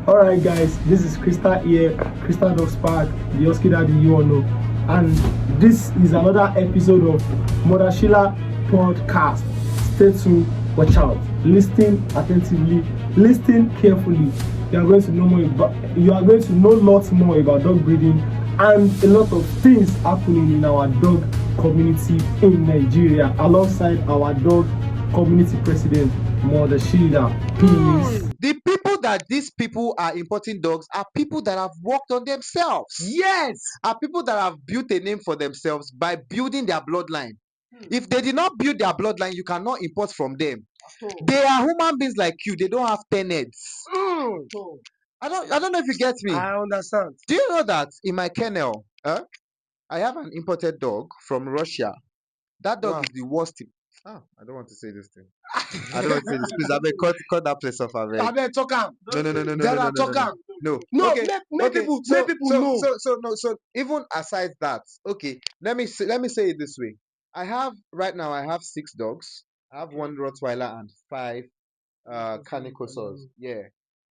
Alright guys, this is Krista here, Krista Dog Spark, the Husky Daddy you all know. And this is another episode of Mother Sheila podcast. Stay tuned, watch out, listen attentively, listen carefully. You are going to know lots more about dog breeding and a lot of things happening in our dog community in Nigeria alongside our dog community president, Mother Sheila. Peace. The people that these people are importing dogs are people that have worked on themselves. Yes. Are people that have built a name for themselves by building their bloodline. If they did not build their bloodline, you cannot import from them. They are human beings like you. They don't have 10 heads. I don't know if you get me. I understand. Do you know that in my kennel, I have an imported dog from Russia. That dog is the worst. I don't want to say this thing. I don't want to say this. Please, I beg, cut that place off. I beg. Talk am. No. No, Okay. make people know. So even aside that, okay, let me say it this way. I have 6 dogs. I have 1 Rottweiler and 5 Canicosors. Yeah.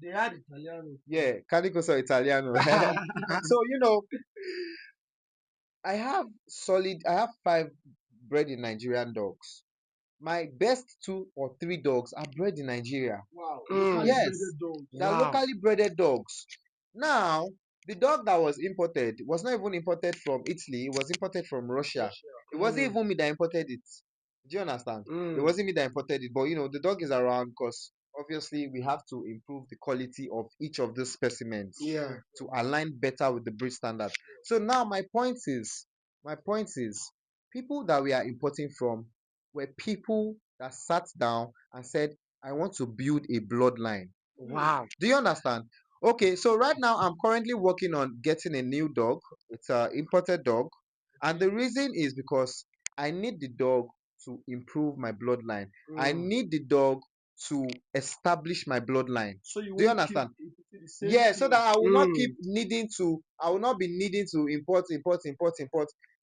They had Italiano. Yeah, Canicoso Italiano. So I have 5 bred in Nigerian dogs. My best 2 or 3 dogs are bred in Nigeria. Wow. Yes, they're locally bred dogs. Now, the dog that was imported was not even imported from Italy, it was imported from Russia. It wasn't even me that imported it. Do you understand? It wasn't me that imported it, but the dog is around because obviously we have to improve the quality of each of those specimens to align better with the breed standard. So now my point is, people that we are importing from were people that sat down and said, I want to build a bloodline. Wow. Do you understand? Okay, so right now I'm currently working on getting a new dog. It's an imported dog. And the reason is because I need the dog to improve my bloodline. I need the dog to establish my bloodline. So Do you understand? Yeah, so that I will not be needing to import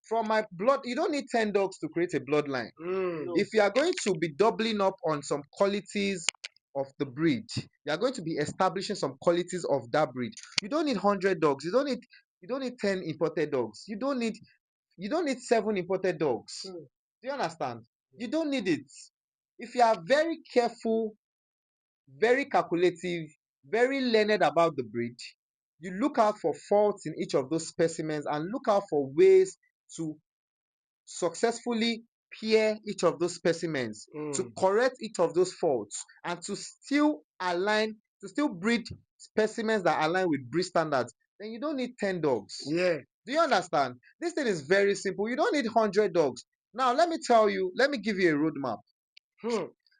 from my blood. You don't need 10 dogs to create a bloodline. If you are going to be doubling up on some qualities of the breed, you are going to be establishing some qualities of that breed. You don't need 100 dogs. You don't need 10 imported dogs. You don't need 7 imported dogs. Do you understand? You don't need it. If you are very careful, very calculative, very learned about the breed, you look out for faults in each of those specimens and look out for ways to successfully pair each of those specimens, to correct each of those faults, and to still breed specimens that align with breed standards, then you don't need 10 dogs. Yeah. Do you understand? This thing is very simple. You don't need 100 dogs. Now, let me give you a roadmap.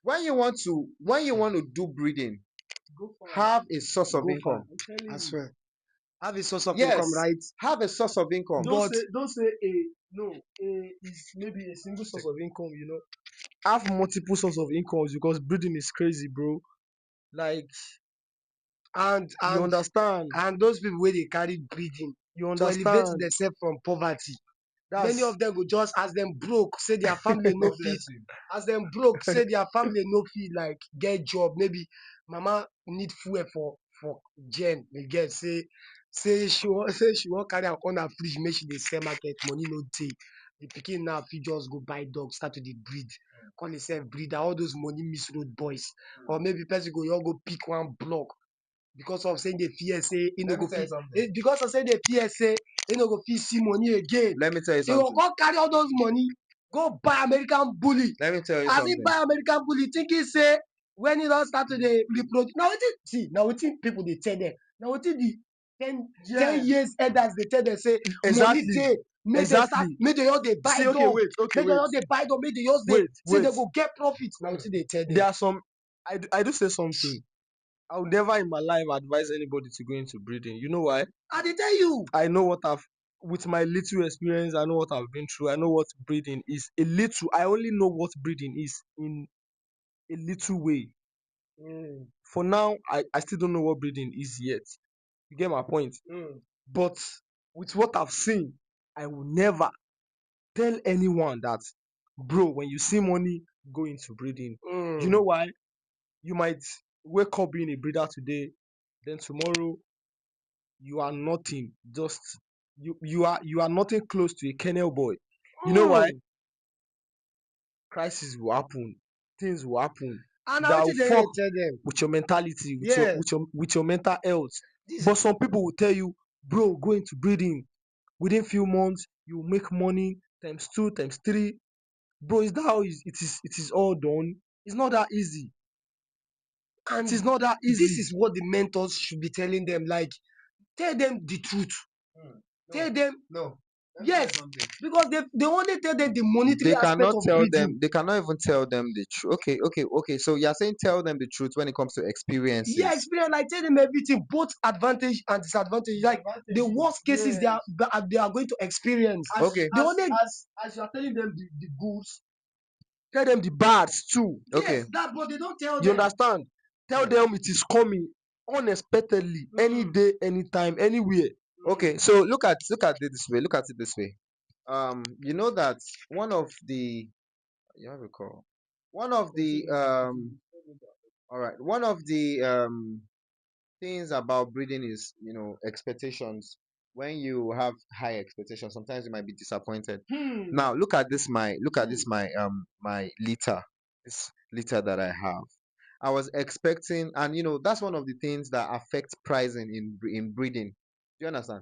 When you want to do breeding, have a source of income. I swear. Have a source of Yes, income, right? have a source of income. Don't say is maybe a single source of income, Have multiple source of incomes because breeding is crazy, bro. Like, and You understand? And those people where they carry breeding, You to understand? elevate themselves from poverty. Many of them go just as them broke, say their family no fit. As them broke, say their family no fit like get job. Maybe mama need fuel for gen. They get say she want carry am on her fridge, make she dey sell market, money no dey. The pikin now fit just go buy dog, start to dey breed, call himself breeder. All those money miss road boys, or maybe person go just go pick one block because of saying the fear say he no go fit. Because of saying the fear say he no go fit see money again. Let me tell you He will something. go carry all those money, go buy American bully. Let me tell you As something. he buy American bully, thinking say when he don start to dey reproduce. Now wetin people dey tell them. Now wetin the 10 years elders dey tell them say money dey. Make they start, make they just dey buy dog. Make they just dey buy dog. Make they just dey say they go get profit. Now wetin they tell them. There are some. I do say something. I would never in my life advise anybody to go into breeding. You know why? I dey tell you. I know with my little experience, I know what I've been through. I know what breeding is. I only know what breeding is in a little way. For now, I still don't know what breeding is yet. You get my point? But with what I've seen, I will never tell anyone that, bro, when you see money, go into breeding. You know why? You might wake up being a breeder today. then tomorrow you are nothing. Just you are nothing close to a kennel boy. You know why? Crisis will happen, things will happen And that I will wetin fuck dey tell them. with your mentality, Yeah. with your mental health. This But some people will tell you, bro, go into breeding. Within few months, you will make money times 2, times 3. Bro, is that how it is all done? It's not that easy. and It is not that easy. this is what the mentors should be telling them. Like, tell them the truth. Tell them No. Let me yes, say something. because they only tell them the monetary They aspect cannot of tell breeding. them. They cannot even tell them the truth. Okay. So you're saying tell them the truth when it comes to experiences. Yeah, experience. Like, tell them everything, both advantage and disadvantage. Like the worst cases they are going to experience. Okay. They only As you are telling them the goods, tell them the bads too. Okay. yes, that, but they don't tell You them. understand? Tell them it is coming unexpectedly, any day, anytime, anywhere. Okay. So look at it this way. Look at it this way. You know that one of the you have a call. One of the all right. One of the things about breeding is expectations. When you have high expectations, sometimes you might be disappointed. Now look at this my liter, this liter that I have. I was expecting, and that's one of the things that affect pricing in breeding. Do you understand?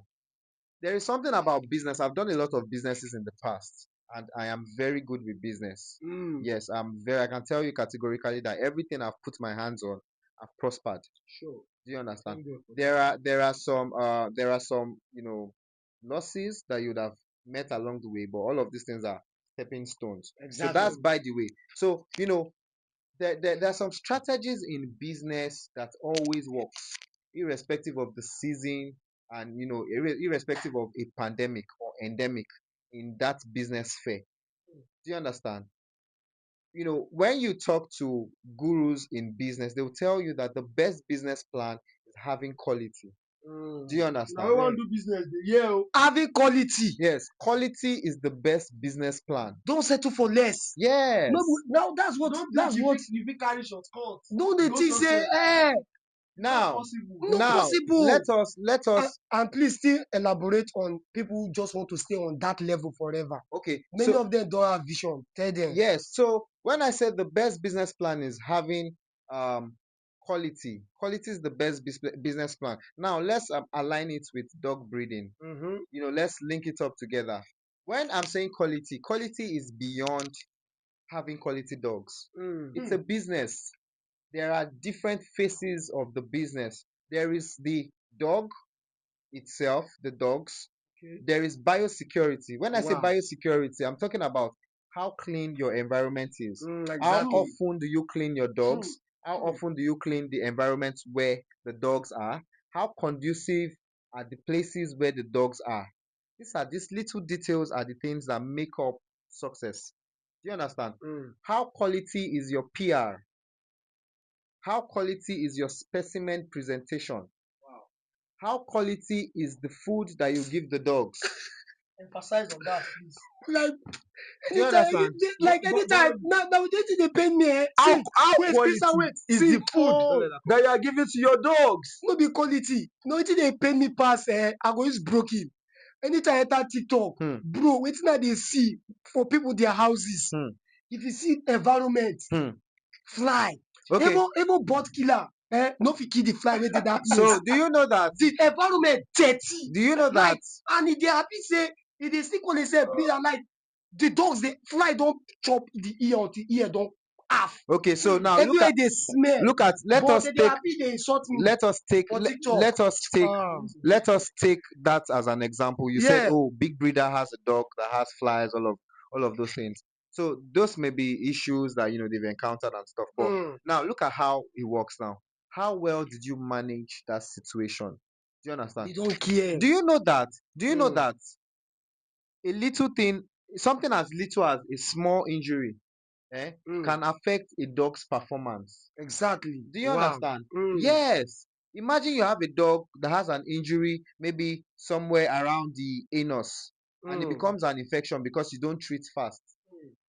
There is something about business. I've done a lot of businesses in the past, and I am very good with business. Yes, I can tell you categorically that everything I've put my hands on, I've prospered. Sure. Do you understand? Thank God for There are some losses that you'd have met along the way, but all of these things are stepping stones. So that's by the way. So there are some strategies in business that always works, irrespective of the season, and irrespective of a pandemic or endemic in that business fair. Do you understand? When you talk to gurus in business, they'll tell you that the best business plan is having quality. Do you Now understand? we want to do business. Yeah. Having quality. Yes, quality is the best business plan. Don't settle for less. Yes. No, now that's what you fit carry shortcut. don't they Go think say success. Now, not now possible. let us And please still elaborate on people who just want to stay on that level forever. okay. Many So of them don't have vision. Tell them. yes, so when I said the best business plan is having quality, quality is the best business plan. Now let's align it with dog breeding. Let's link it up together. When I'm saying quality, quality is beyond having quality dogs. It's a business. There are different phases of the business. There is the dog itself, the dogs. There is biosecurity. When I say Wow. biosecurity, I'm talking about how clean your environment is. How Exactly. often do you clean your dogs? How often do you clean the environment where the dogs are? How conducive are the places where the dogs are? These little details are the things that make up success. Do you understand? How quality is your PR? How quality is your specimen presentation? How quality is the food that you give the dogs? Emphasize on that, please. Like Do you anytime, understand? anytime. Now they pain me. How Wait, quality Krista, wait. is See, the food that you are giving to your dogs? no be quality. No, wetin dey pain me pass. I go use broken. Anytime I enter TikTok, bro, wetin I dey see for people their houses. If you see environment, fly, Okay. even bird killer, no fit kill the fly wey dey that place. So do you know that? The environment dirty. Do you know that? Like, and e dey happy say e dey still call himself breeder. Like the dogs, the fly don chop the ear until ear don half. Okay, so now Everywhere dey smell. look at let but us they dey take happy dey insult me let us take for le- TikTok. let us take that as an example. You said, Yeah. oh, big breeder has a dog that has flies, all of those things. So those may be issues that they've encountered and stuff. But now look at how it works now. How well did you manage that situation? Do you understand? They don't care. Do you know that? Do you know that a little thing, something as little as a small injury, can affect a dog's performance? Exactly. Do you Wow. understand? Yes. Imagine you have a dog that has an injury, maybe somewhere around the anus, and it becomes an infection because you don't treat fast.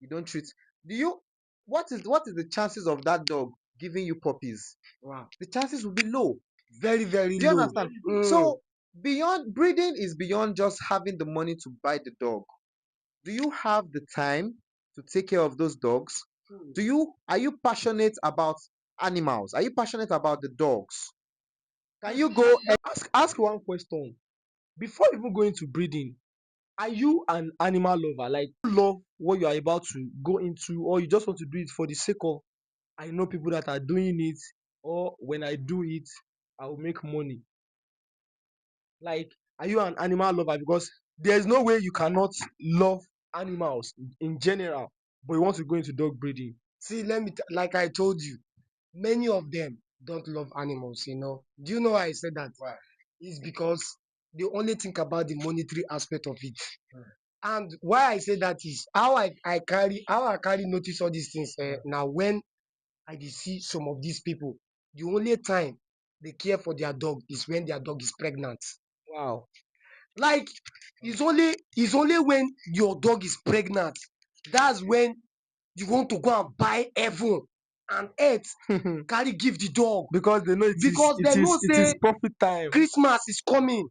You don't treat. Do you? What is the chances of that dog giving you puppies? Wow. The chances will be low. Very, very Do you low. understand? So beyond breeding is beyond just having the money to buy the dog. Do you have the time to take care of those dogs? Are you passionate about animals? Are you passionate about the dogs? Can you go Ask one question. Before even going to breeding, are you an animal lover? Like, you love what you are about to go into, or you just want to do it for the sake of, I know people that are doing it, or when I do it, I will make money. Like, are you an animal lover? Because there's no way you cannot love animals in general, but you want to go into dog breeding. See, like I told you, many of them don't love animals, you know. Do you know why I said that? Why? It's because they only think about the monetary aspect of it. And why I say that is how I carry notice all these things. Now when I dey see some of these people, the only time they care for their dog is when their dog is pregnant. Wow. Like, it's only when your dog is pregnant, that's when you want to go and buy heaven and earth, carry give the dog, Because they know because they know it say is profit time. Christmas is coming.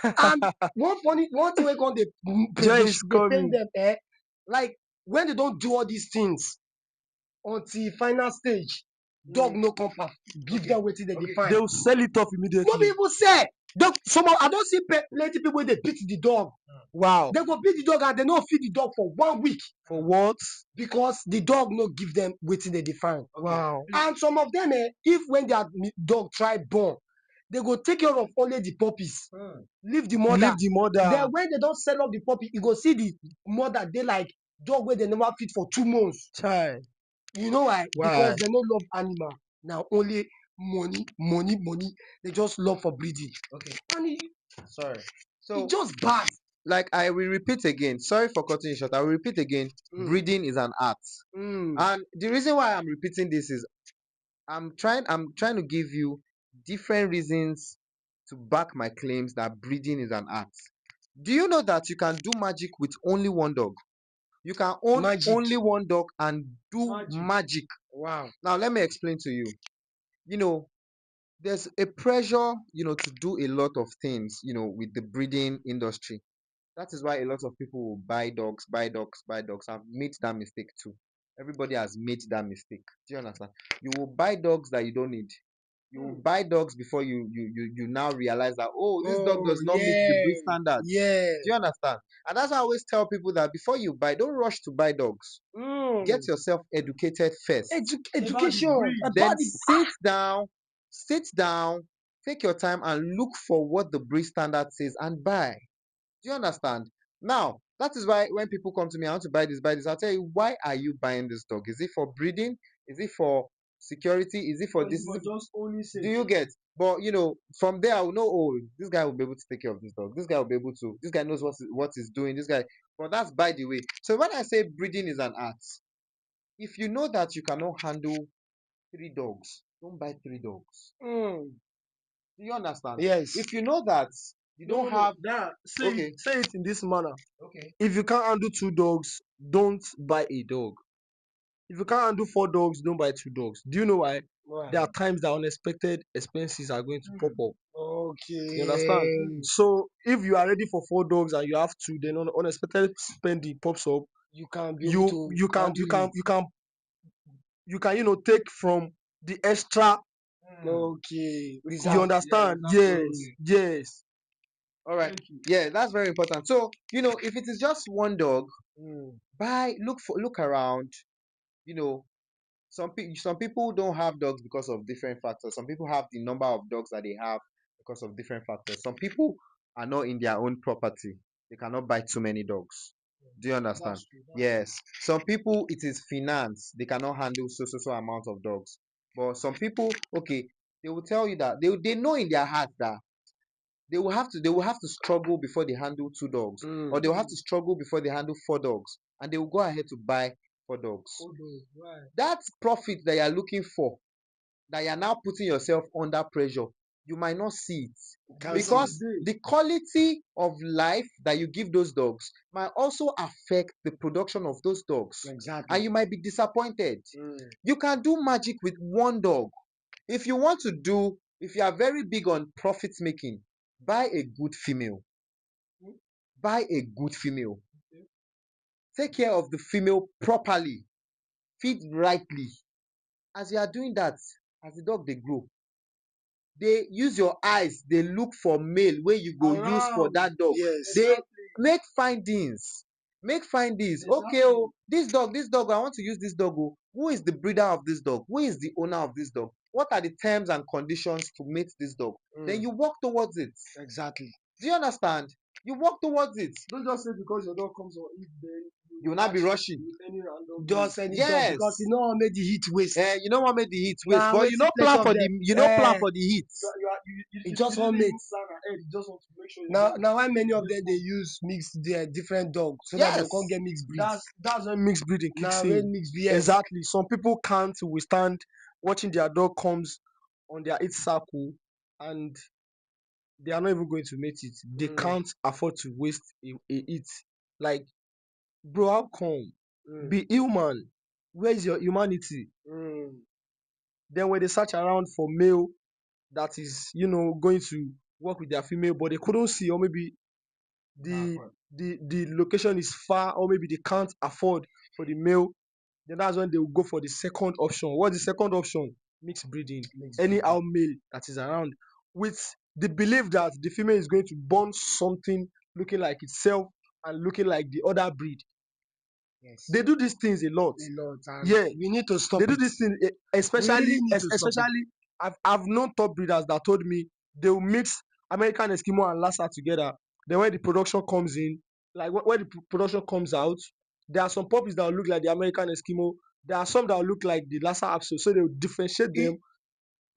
And one thing wey come dey Joy is pain coming. them, like when they don do all these things until final stage, dog no come back, give them wetin dem dey They find. will sell it off No be immediately. even sell. I don see plenty people wey dey beat the dog. Wow. They go beat the dog and they no feed the dog for 1 week For what? because the dog no give them wetin dem dey find. Wow. And some of them, if when their dog try born, they go take care of only the puppies, leave the mother. Leave the mother. Then when they don sell off the puppy, you go see the mother dey like dog wey they never feed for 2 months. Child. You know why? Why? Because they no love animal. Now only money. They just love for breeding. Okay. And Sorry. it So just bad. like I will repeat again. Sorry for cutting you short. I will repeat again. Breeding is an art. And the reason why I'm repeating this is I'm trying to give you different reasons to back my claims that breeding is an art. Do you know that you can do magic with only one dog? You can own Magic. only one dog and do magic. Wow. Now let me explain to you. You know, there's a pressure, to do a lot of things, with the breeding industry. That is why a lot of people will buy dogs, buy dogs, buy dogs. I've made that mistake too. Everybody has made that mistake. Do you understand? You will buy dogs that you don't need. You will buy dogs before you now realize that, oh, this dog does not meet the breed standards. Yeah. Do you understand? And that's why I always tell people that before you buy, don't rush to buy dogs. Get yourself educated first. Education Then about the sit down, take your time and look for what the breed standard says and buy. Do you understand? Now, that is why when people come to me, I want to buy this, I'll tell you, why are you buying this dog? Is it for breeding? Is it for security? Is it for this? just only Do you get? But from there I will know, oh, this guy will be able to take care of this dog. This guy will be able to, this guy knows what he's doing. This guy, but that's by the way. So when I say breeding is an art, if you know that you cannot handle 3 dogs, don't buy 3 dogs. Do you understand? Yes. If you know that you don't have Say it in this manner. okay. If you can't handle 2 dogs, don't buy a dog. If you can't handle 4 dogs, don't buy 2 dogs. Do you know why? There are times that unexpected expenses are going to pop up. Okay. You understand? So if you are ready for 4 dogs and you have 2, then unexpected spending pops up. You can be able to You can take from the extra. Okay. You understand? Yes. All right. Yeah, that's very important. So, if it is just one dog, look around. You know, some people don't have dogs because of different factors. Some people have the number of dogs that they have because of different factors. Some people are not in their own property. They cannot buy too many dogs. Do you understand? Yes. Some people, it is finance. They cannot handle so amount of dogs. But some people, okay, they will tell you that they know in their heart that they will have to struggle before they handle 2 dogs, or they will have to struggle before they handle 4 dogs, and they will go ahead to buy 4 dogs. That profit that you are looking for, that you are now putting yourself under pressure, you might not see it because the quality of life that you give those dogs might also affect the production of those dogs. Exactly. And you might be disappointed. You can do magic with one dog. If you want to do if you are very big on profit making, buy a good female. Buy a good female. Take care of the female properly. Feed rightly. As you are doing that, as the dog they grow, they use your eyes, they look for male wey you go use for that dog. Yes. They make findings. Okay, oh, this dog, I want to use this dog. Oh, who is the breeder of this dog? Who is the owner of this dog? What are the terms and conditions to mate this dog? Then you work towards it. Exactly. Do you understand? You work towards it. Don't just say because your dog comes or eat, then You will not be rushing. any random Just any dog Yes. because you know made the heat waste. You know what made the heat waste, Nah, but wait you till know plan plenty for of the them. plan for the heat. You just want didn't even mate. plan ahead. You just want to make sure. Now why many of them they use mixed different dogs so that they Yes. can't get mixed breeds. That's when mixed breeding kicks Now in. when mixed yes. Exactly. Some people can't withstand watching their dog comes on their eat circle and they are not even going to mate it. They can't afford to waste a eat. Like, bro, how come? Be human. Where is your humanity? Then when they search around for male that is, going to work with their female, but they couldn't see, or maybe the location is far, or maybe they can't afford for the male, then that's when they will go for the second option. What's the second option? Mixed breeding. Anyhow male that is around, with the belief that the female is going to born something looking like itself and looking like the other breed. Yes. They do these things a lot. And Yeah. we need to stop They do it. this thing, We especially really need to stop especially I've known top breeders that told me they will mix American Eskimo and Lhasa together. Then when the production comes in, like when the production comes out, there are some puppies that will look like the American Eskimo. There are some that will look like the Lhasa Apso. So they will differentiate them,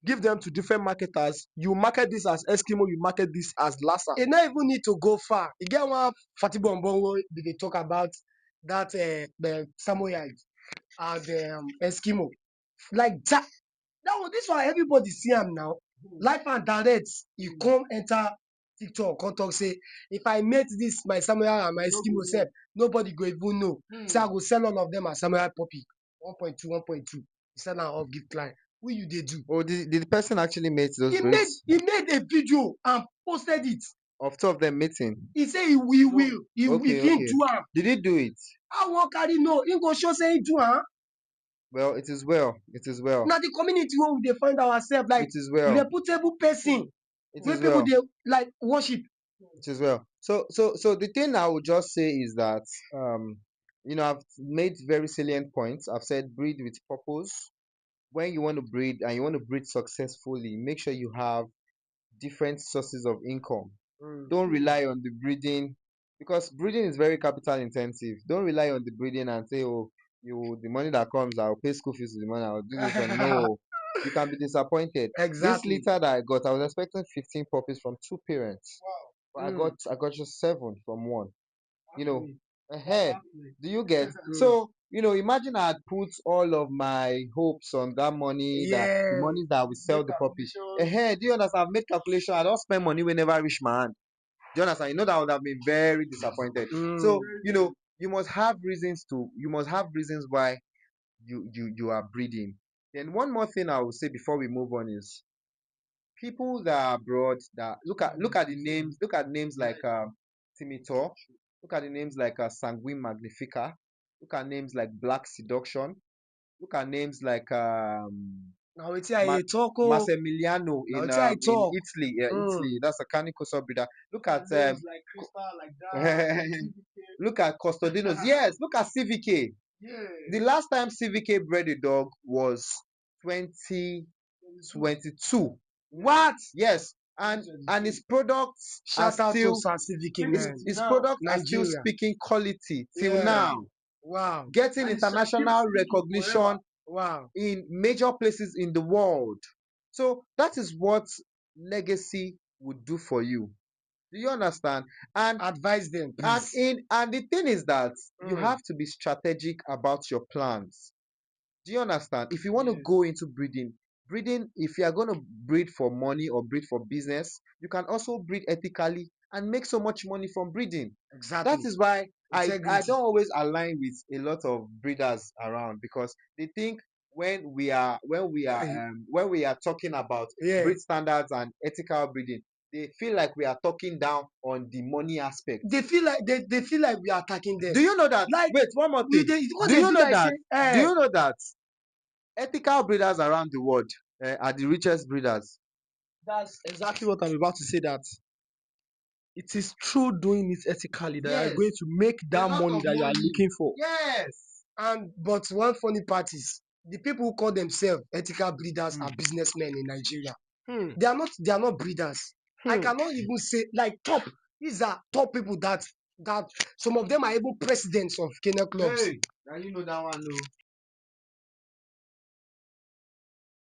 give them to different marketers. You market this as Eskimo, you market this as Lhasa. It not even need to go far. You get one Fatibo Mbongo, they talk about that the Samoyed and Eskimo. Like that. This one everybody see him now. Life and direct, you come enter TikTok, come talk say, if I mate this my Samoyed and my Eskimo self, nobody go even know. So I go sell all of them as Samoyed puppy. 1.2, 1.2. You sell now off give client. What you they do? Oh, did the person actually mate those He breeds? made a video and posted it. Of two of them mating? He say he will. If Okay, he okay. do am. Did he do it? I wan carry no. He go show say he do am. Well, it is well. It is well. Na the community wey we dey find ourselves like It is well. reputable person It wey is people well. dey like worship. It is well. So the thing I would just say is that I've made very salient points. I've said breed with purpose. When you want to breed and you want to breed successfully, make sure you have different sources of income. Don't rely on the breeding, because breeding is very capital intensive. Don't rely on the breeding and say, oh, the money that comes, I'll pay school fees with the money, I'll do this one. No, you can be disappointed. Exactly. This litter that I got, I was expecting 15 puppies from two parents. But I got just 7 from one. Do you get? So, imagine I had put all of my hopes on that money, the money that we sell the puppies. Do you understand? I've made calculation. I don't spend money whenever I reach my hand. Do you understand? That I would have been very disappointed. So, you must have reasons why you are breeding. Then one more thing I will say before we move on is people that are abroad, that look at the names, look at names like Timitor, look at the names like Sanguine Magnifica, look at names like Black Seduction, look at names like Na wetin I dey talk o. Massimiliano Na in wetin I talk. Italy. Italy, that's a Canico breeder. Look at Names like Crystal, like that. look at Costodinos. Yes, look at CVK. Yeah. The last time CVK bred a dog was 2022. What? Yes, and his products are Shout out to still Sasiviki his, man. his products are still Nigeria. speaking quality till Yeah. now, Wow. getting And it shall keep international speaking recognition forever. Wow. in major places in the world. So that is what legacy would do for you. Do you understand? And Advise them, please. and the thing is that you have to be strategic about your plans. Do you understand? If you want to go into breeding, if you are going to breed for money or breed for business, you can also breed ethically and make so much money from breeding. Exactly. That is why I Integrity. don't always align with a lot of breeders around, because they think when we are talking about breed standards and ethical breeding, they feel like we are talking down on the money aspect. They feel like we are attacking them. Do you know that? Like, wait, one more thing. Do you know that ethical breeders around the world are the richest breeders? That's exactly what I'm about to say. That it is through doing it ethically that you are going to make that money that you are looking for. Yes. But one funny part is the people who call themselves ethical breeders are businessmen in Nigeria. They are not breeders. I cannot even say like top. These are top people that some of them are even presidents of kennel clubs. Hey, now you know that one, no.